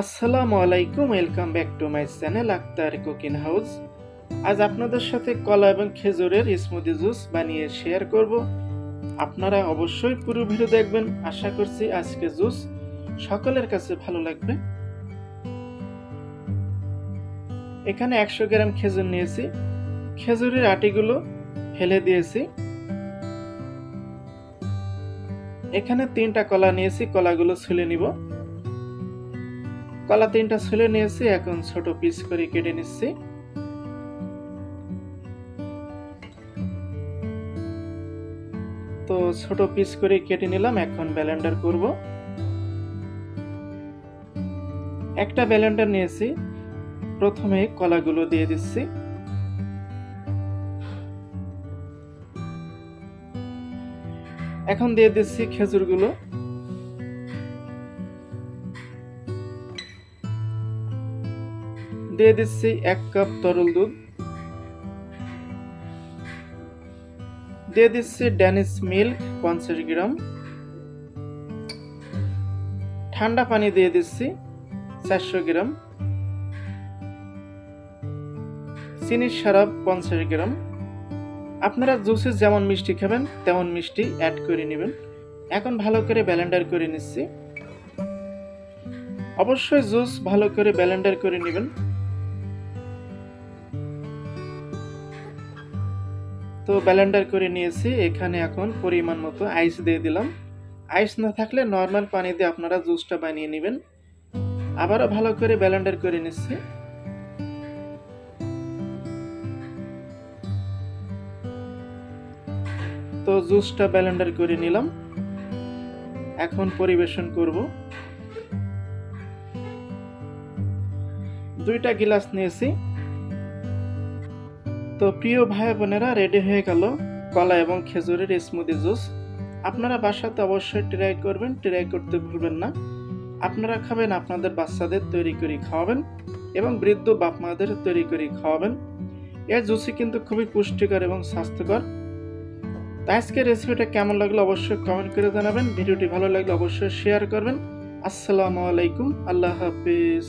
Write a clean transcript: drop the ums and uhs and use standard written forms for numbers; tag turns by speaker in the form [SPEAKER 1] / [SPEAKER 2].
[SPEAKER 1] আসসালামু আলাইকুম, welcome back to my channel Akhtar cooking house. আজ আপনাদের সাথে কলা এবং খেজুরের স্মুদি জুস বানিয়ে শেয়ার করব। আপনারা অবশ্যই পুরো ভিডিও দেখবেন। আশা করছি আজকে জুস সকলের কাছে ভালো লাগবে। এখানে 100 গ্রাম খেজুর নিয়েছি। খেজুরের আটিগুলো ফেলে দিয়েছি। এখানে 3টা কলা নিয়েছি, কলাগুলো ছুলে নিব। কলা 3টা ছুলে নিয়েছি, এখন ছোট পিস করে কেটে নিচ্ছি। তো ছোট পিস করে কেটে নিলাম, এখন ব্লেন্ডার করব। একটা ব্লেন্ডার নিয়েছি, প্রথমে কলাগুলো দিয়ে দিচ্ছি। এখন দিয়ে দিচ্ছি খেজুরগুলো। দিয়ে দিচ্ছি 1 কাপ তরল দুধ। দিয়ে দিচ্ছি ড্যানিশ মিল্ক 50 গ্রাম। ঠান্ডা পানি দিয়ে দিচ্ছি 400 গ্রাম। চিনির সিরাপ 50 গ্রাম। আপনারা জুসে যেমন মিষ্টি খাবেন তেমন মিষ্টি অ্যাড করে নেবেন। এখন ভালো করে ব্লেন্ডার করে নিচ্ছি। অবশ্যই জুস ভালো করে ব্লেন্ডার করে নেবেন। তো ব্লেন্ডার করে নিয়েছি। এখানে এখন পরিমাণ মতো আইস দিয়ে দিলাম। আইস না থাকলে নর্মাল পানি দিয়ে আপনারা জুসটা বানিয়ে নেবেন। আবারও ভালো করে ব্লেন্ডার করে নিচ্ছি। তো জুসটা ব্লেন্ডার করে নিলাম, এখন পরিবেশন করব। 2টা গ্লাস নিয়েছি। তো প্রিয় ভাই বোনেরা, রেডি হয়ে গেল কলা এবং খেজুরের স্মুদি জুস। আপনারা বাসাতে অবশ্যই ট্রাই করবেন, ট্রাই করতে ভুলবেন না। আপনারা খাবেন, আপনাদের বাচ্চাদের তৈরি করে খাওয়াবেন এবং বৃদ্ধ বাপ মাদের তৈরি করে খাওয়াবেন। এই জুসই কিন্তু খুবই পুষ্টিকর এবং স্বাস্থ্যকর। আজকের রেসিপিটা কেমন লাগলো অবশ্যই কমেন্ট করে জানাবেন। ভিডিওটি ভালো লাগলে অবশ্যই শেয়ার করবেন। আসসালামু আলাইকুম, আল্লাহ হাফেজ।